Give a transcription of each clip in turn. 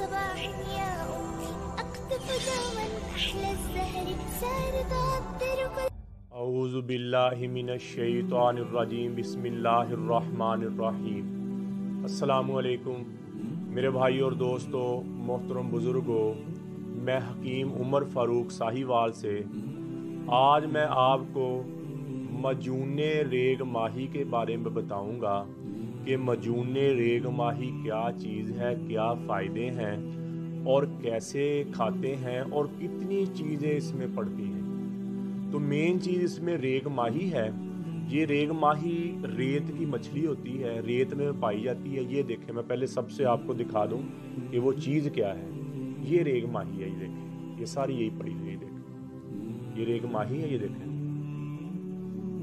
صباح يا أمي أقطف دوما أحلى الزهر سار تعطر كل اعوذ باللہ من الشیطان الرجیم بسم اللہ الرحمن الرحیم۔ السلام علیکم میرے بھائی اور دوستو، محترم بزرگوں، میں حکیم عمر فاروق ساہیوال سے آج میں آپ کو مجنون ریگ ماہی کے بارے میں بتاؤں گا کہ مجنون ریگ ماہی کیا چیز ہے، کیا فائدے ہیں اور کیسے کھاتے ہیں اور کتنی چیزیں اس میں پڑتی ہیں۔ تو مین چیز اس میں ریگ ماہی ہے۔ یہ ریگ ماہی ریت کی مچھلی ہوتی ہے، ریت میں پائی جاتی ہے۔ یہ دیکھیں، میں پہلے سب سے آپ کو دکھا دوں کہ وہ چیز کیا ہے۔ یہ ریگ ماہی ہے، یہ دیکھیں، یہ ساری یہی پڑی ہوئی ہے، دیکھیں یہ ریگ ماہی ہے، یہ دیکھیں۔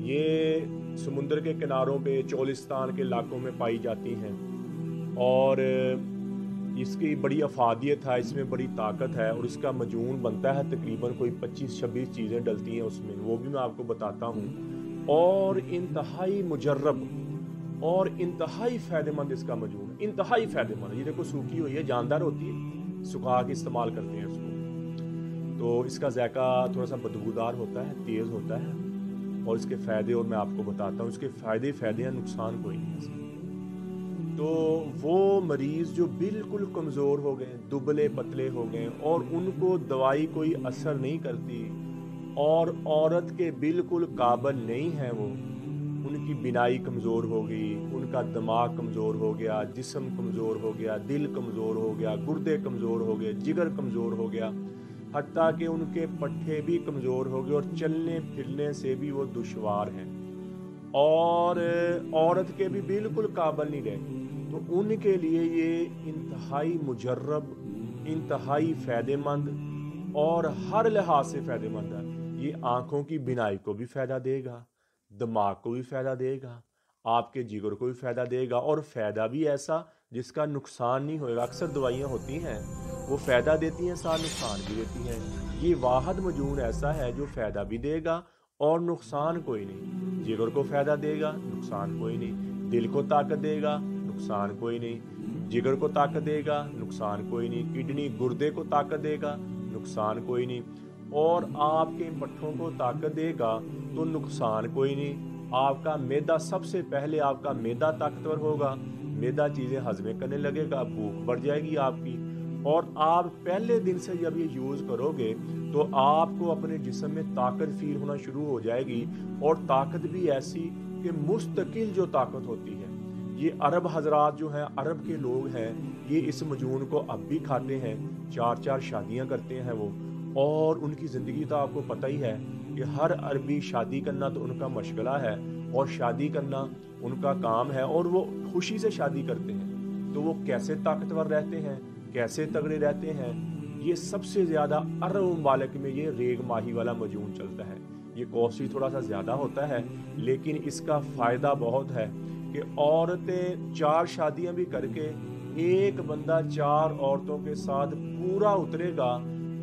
یہ سمندر کے کناروں پہ چولستان کے علاقوں میں پائی جاتی ہیں اور اس کی بڑی افادیت ہے، اس میں بڑی طاقت ہے اور اس کا مجون بنتا ہے تقریباً کوئی 25-26 چیزیں ڈلتی ہیں اس میں، وہ بھی میں آپ کو بتاتا ہوں۔ اور انتہائی مجرب اور انتہائی فائدہ مند اس کا مجون ہے، انتہائی فائدہ مند۔ یہ دیکھو سوکھی ہوئی ہے، جاندار ہوتی ہے، سکھا کے استعمال کرتے ہیں اس کو، تو اس کا ذائقہ تھوڑا سا بدبودار ہوتا ہے، تیز ہوتا ہے۔ اور اس کے فائدے اور میں آپ کو بتاتا ہوں، اس کے فائدے ہیں، نقصان کوئی نہیں ہے۔ تو وہ مریض جو بالکل کمزور ہو گئے، دبلے پتلے ہو گئے اور ان کو دوائی کوئی اثر نہیں کرتی اور عورت کے بالکل قابل نہیں ہیں، وہ ان کی بینائی کمزور ہو گئی، ان کا دماغ کمزور ہو گیا، جسم کمزور ہو گیا، دل کمزور ہو گیا، گردے کمزور ہو گئے، جگر کمزور ہو گیا، حتیٰ کہ ان کے پٹھے بھی کمزور ہو گئے اور چلنے پھرنے سے بھی وہ دشوار ہیں اور عورت کے بھی بالکل قابل نہیں رہے، تو ان کے لیے یہ انتہائی مجرب، انتہائی فائدہ مند اور ہر لحاظ سے فائدہ مند ہے۔ یہ آنکھوں کی بینائی کو بھی فائدہ دے گا، دماغ کو بھی فائدہ دے گا، آپ کے جگر کو بھی فائدہ دے گا، اور فائدہ بھی ایسا جس کا نقصان نہیں ہوئے گا۔ اکثر دوائیاں ہوتی ہیں وہ فائدہ دیتی ہیں، ساتھ نقصان بھی دیتی ہیں۔ یہ واحد مجون ایسا ہے جو فائدہ بھی دے گا اور نقصان کوئی نہیں۔ جگر کو فائدہ دے گا، نقصان کوئی نہیں۔ دل کو طاقت دے گا، نقصان کوئی نہیں۔ جگر کو طاقت دے گا، نقصان کوئی نہیں۔ کڈنی گردے کو طاقت دے گا، نقصان کوئی نہیں۔ اور آپ کے پٹھوں کو طاقت دے گا تو نقصان کوئی نہیں۔ آپ کا معدہ، سب سے پہلے آپ کا معدہ طاقتور ہوگا، معدہ چیزیں ہضم کرنے لگے گا، بھوک بڑھ جائے گی آپ کی، اور آپ پہلے دن سے جب یہ یوز کرو گے تو آپ کو اپنے جسم میں طاقت فیل ہونا شروع ہو جائے گی، اور طاقت بھی ایسی کہ مستقل جو طاقت ہوتی ہے۔ یہ عرب حضرات جو ہیں، عرب کے لوگ ہیں، یہ اس مجون کو اب بھی کھاتے ہیں، 4 شادیاں کرتے ہیں وہ، اور ان کی زندگی تو آپ کو پتہ ہی ہے کہ ہر عربی شادی کرنا تو ان کا مشغلہ ہے اور شادی کرنا ان کا کام ہے، اور وہ خوشی سے شادی کرتے ہیں۔ تو وہ کیسے طاقتور رہتے ہیں، کیسے تگڑے رہتے ہیں، یہ سب سے زیادہ عرب ممالک میں یہ ریگ ماہی والا مجون چلتا ہے۔ یہ کاسٹلی تھوڑا سا زیادہ ہوتا ہے، لیکن اس کا فائدہ بہت ہے کہ عورتیں 4 شادیاں بھی کر کے ایک بندہ 4 عورتوں کے ساتھ پورا اترے گا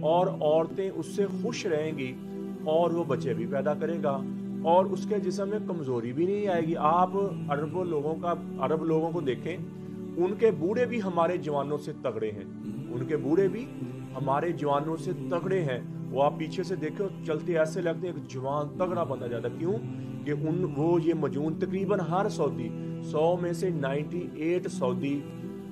اور عورتیں اس سے خوش رہیں گی اور وہ بچے بھی پیدا کرے گا اور اس کے جسم میں کمزوری بھی نہیں آئے گی۔ آپ عرب لوگوں کو دیکھیں، ان کے بوڑھے بھی ہمارے جوانوں سے تگڑے ہیں، ان کے بوڑھے بھی ہمارے جوانوں سے تگڑے ہیں۔ وہ آپ پیچھے سے دیکھو، چلتے ایسے لگتے ہیں ایک جوان تگڑا بندہ جاتا ہے۔ کیوں کہ وہ یہ مجون تقریباً ہر سعودی، 100 میں سے 98 سعودی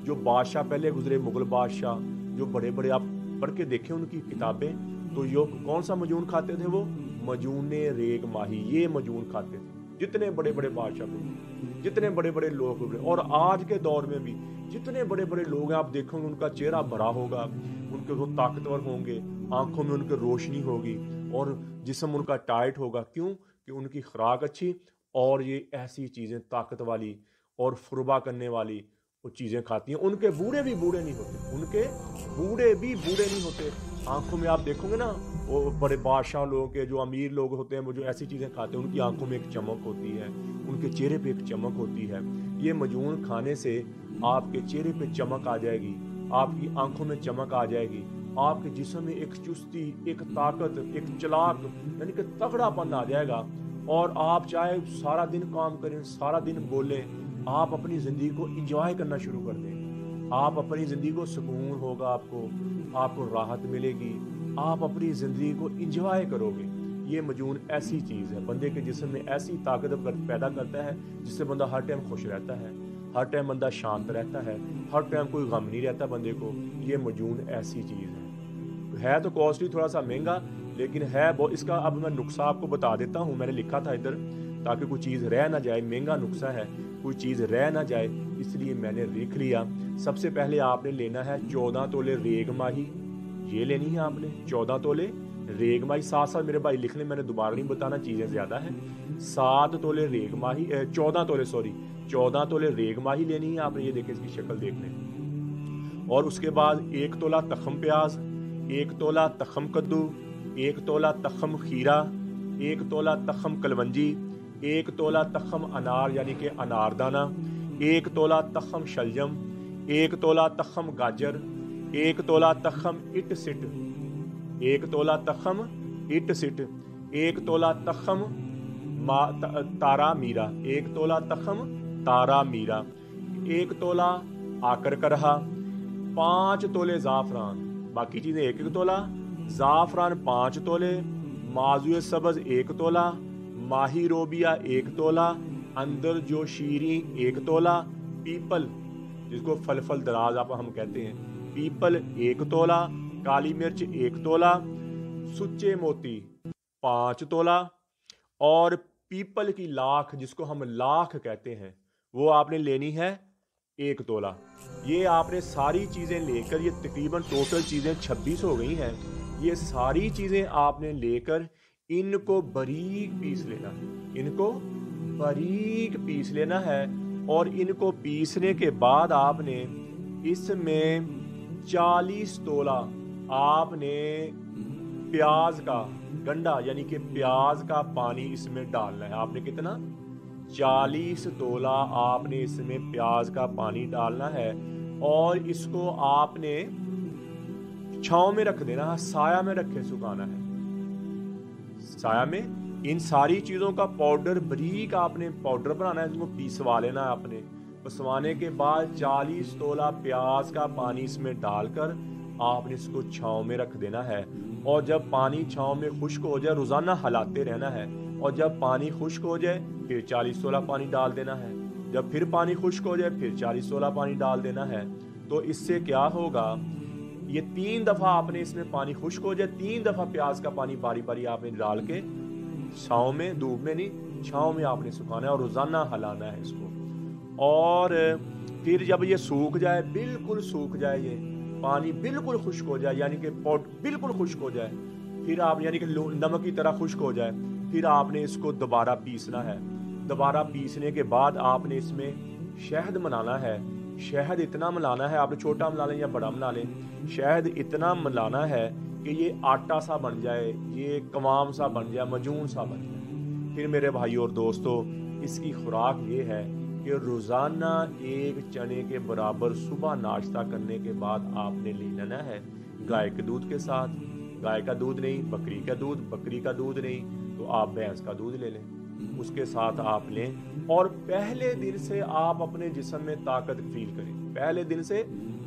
جو بادشاہ پہلے گزرے، مغل بادشاہ جو بڑے بڑے، آپ پڑھ کے دیکھیں ان کی کتابیں، تو یہ کون سا مجون کھاتے تھے؟ وہ مجون ریگ ماہی، یہ مجون کھاتے تھے جتنے بڑے بڑے بادشاہ کو، جتنے بڑے بڑے لوگ ہوئے، اور آج کے دور میں بھی جتنے بڑے بڑے لوگ ہیں، آپ دیکھیں گے ان کا چہرہ بھرا ہوگا، ان کے وہ طاقتور ہوں گے، آنکھوں میں ان کے روشنی ہوگی اور جسم ان کا ٹائٹ ہوگا۔ کیوں کہ ان کی خوراک اچھی، اور یہ ایسی چیزیں طاقت والی اور فربا کرنے والی وہ چیزیں کھاتی ہیں۔ ان کے بوڑھے بھی بوڑھے نہیں ہوتے، ان کے بوڑھے بھی بوڑھے نہیں ہوتے۔ آنکھوں میں آپ دیکھو گے نا، وہ بڑے بادشاہ لوگ کے جو امیر لوگ ہوتے ہیں، وہ جو ایسی چیزیں کھاتے ہیں، ان کی آنکھوں میں ایک چمک ہوتی ہے، ان کے چہرے پہ ایک چمک ہوتی ہے۔ یہ مجون کھانے سے آپ کے چہرے پہ چمک آ جائے گی، آپ کی آنکھوں میں چمک آ جائے گی، آپ کے جسم میں ایک چستی، ایک طاقت، ایک چلاک، یعنی کہ تگڑا پن آ جائے گا، اور آپ چاہے سارا دن کام کریں، سارا دن بولیں، آپ اپنی زندگی کو انجوائے کرنا شروع کر دیں۔ آپ اپنی زندگی کو سکون ہوگا، آپ کو راحت ملے گی، آپ اپنی زندگی کو انجوائے کرو گے۔ یہ مجون ایسی چیز ہے، بندے کے جسم میں ایسی طاقت پیدا کرتا ہے جس سے بندہ ہر ٹائم خوش رہتا ہے، ہر ٹائم بندہ شانت رہتا ہے، ہر ٹائم کوئی غم نہیں رہتا بندے کو۔ یہ مجون ایسی چیز ہے تو کاسٹلی، تھوڑا سا مہنگا، لیکن ہے وہ۔ اس کا اب میں نسخہ آپ کو بتا دیتا ہوں، میں نے لکھا تھا ادھر تاکہ کوئی چیز رہ نہ جائے، مہنگا نسخہ ہے، کوئی چیز رہ نہ جائے، اس لیے میں نے لکھ لیا۔ سب سے پہلے آپ نے لینا ہے 14 تولے ریگ ماہی، یہ لینی ہے آپ نے 14 تولے ریگ ماہی۔ ساتھ ساتھ میرے بھائی لکھ لیں، میں نے دوبارہ نہیں بتانا، چیزیں زیادہ ہیں۔ 7 تولے ریگ ماہی، 14 تولے ریگ ماہی لینی ہے آپ نے، یہ دیکھیں اس کی شکل دیکھ لیں۔ اور اس کے بعد 1 تولہ تخم پیاز، 1 تولہ تخم کدو، 1 تولہ تخم کھیرا، 1 تولہ تخم کلونجی، 1 تولہ تخم انار یعنی کہ انار دانہ، 1 تولہ تخم شلجم، 1 تولہ تخم گاجر، 1 تولہ تخم اٹ سٹ، 1 تولہ تخم اٹ سٹ، 1 تولہ تخم تارا میرا، 1 تولہ تخم تارا میرا، 1 تولہ آکر کرہا، 5 تولے زعفران، باقی چیزیں 1 تولہ، زعفران 5 تولے، مازوئے سبز 1 تولہ، ماہی روبیا 1 تولہ، اندر جو شیریں 1 تولہ، پیپل جس کو فلفل دراز آپ ہم کہتے ہیں، پیپل 1 تولہ، کالی مرچ 1 تولہ، سچے موتی 5 تولہ، اور پیپل کی لاکھ جس کو ہم لاکھ کہتے ہیں وہ آپ نے لینی ہے 1 تولہ۔ یہ آپ نے ساری چیزیں لے کر، یہ تقریباً ٹوٹل چیزیں 26 ہو گئی ہیں، یہ ساری چیزیں آپ نے لے کر ان کو باریک پیس لینا ہے، ان کو باریک پیس لینا ہے۔ اور ان کو پیسنے کے بعد آپ نے اس میں 40 تولہ آپ نے پیاز کا گنڈا یعنی کہ پیاز کا پانی اس میں ڈالنا ہے۔ آپ نے کتنا؟ 40 تولہ آپ نے اس میں پیاز کا پانی ڈالنا ہے، اور اس کو آپ نے چھاؤں میں رکھ دینا ہے، سایہ میں رکھے سکھانا ہے، سایہ میں۔ ان ساری چیزوں کا پاؤڈر باریک آپ نے پاؤڈر بنانا ہے، اس کو پیسوا لینا ہے آپ نے۔ پسوانے کے بعد 40 تولہ پیاز کا پانی اس میں ڈال کر آپ نے اس کو چھاؤں میں رکھ دینا ہے، اور جب پانی چھاؤں میں خشک ہو جائے روزانہ ہلاتے رہنا ہے، اور جب پانی خشک ہو جائے پھر 40 تولہ پانی ڈال دینا ہے، جب پھر پانی خشک ہو جائے پھر 40 تولہ پانی ڈال دینا ہے۔ تو اس سے کیا ہوگا، یہ 3 دفعہ آپ نے اس میں پانی خشک ہو جائے 3 دفعہ پیاز کا پانی باری باری آپ نے ڈال کے چھاؤں میں، دھوپ میں نہیں، چھاؤں میں آپ نے سکھانا ہے اور روزانہ ہلانا ہے اس کو۔ اور پھر جب یہ سوکھ جائے، بالکل سوکھ جائے، یہ پانی بالکل خشک ہو جائے یعنی کہ پوٹ بالکل خشک ہو جائے، پھر آپ یعنی کہ نمک کی طرح خشک ہو جائے، پھر آپ نے اس کو دوبارہ پیسنا ہے۔ دوبارہ پیسنے کے بعد آپ نے اس میں شہد ملانا ہے۔ شہد اتنا ملانا ہے، آپ نے چھوٹا ملا لیں یا بڑا ملا لیں، شہد اتنا ملانا ہے کہ یہ آٹا سا بن جائے، یہ قوام سا بن جائے، مجون سا بن جائے۔ پھر میرے بھائی اور دوستو، اس کی خوراک یہ ہے کہ روزانہ 1 چنے کے برابر صبح ناشتہ کرنے کے بعد آپ نے لے لینا ہے گائے کے دودھ کے ساتھ۔ گائے کا دودھ نہیں، بکری کا دودھ، بکری کا دودھ نہیں تو آپ بھینس کا دودھ لے لیں، اس کے ساتھ آپ لیں، اور پہلے دن سے آپ اپنے جسم میں طاقت فیل کریں۔ پہلے دن سے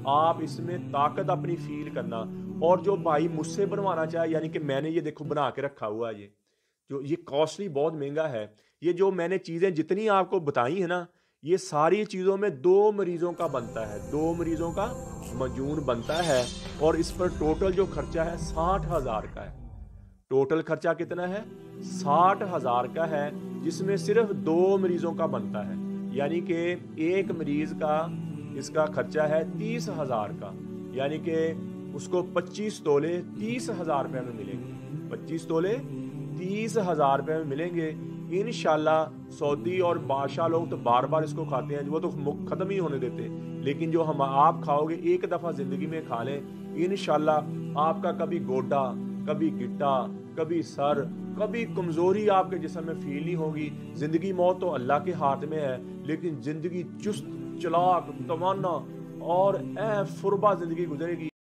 آپ اس میں طاقت اپنی فیل کرنا۔ اور جو بھائی مجھ سے بنوانا چاہے، یعنی کہ میں نے یہ دیکھو بنا کے رکھا ہوا ہے، یہ کاسٹلی بہت مہنگا ہے، یہ جو میں نے چیزیں جتنی آپ کو بتائی ہیں نا، یہ ساری چیزوں میں 2 مریضوں کا بنتا ہے، 2 مریضوں کا مجون بنتا ہے، اور اس پر ٹوٹل جو خرچہ ہے 60,000 کا ہے۔ ٹوٹل خرچہ کتنا ہے؟ 60,000 کا ہے، جس میں صرف 2 مریضوں کا بنتا ہے، یعنی کہ ایک مریض کا اس کا خرچہ ہے 30,000 کا، یعنی کہ اس کو 25 تولے 30,000 روپے میں ملیں گے، 25 تولے 30,000 روپے میں ملیں گے انشاءاللہ۔ سعودی اور بادشاہ لوگ تو بار بار اس کو کھاتے ہیں، وہ تو ختم ہی ہونے دیتے، لیکن جو آپ کھاؤ گے ایک دفعہ زندگی میں کھا لیں انشاءاللہ، آپ کا کبھی گوڈا، کبھی گٹا، کبھی سر، کبھی کمزوری آپ کے جسم میں فیل نہیں ہوگی۔ زندگی موت تو اللہ کے ہاتھ میں ہے، لیکن زندگی چست، چلاک، توانا اور فوربا زندگی گزرے گی۔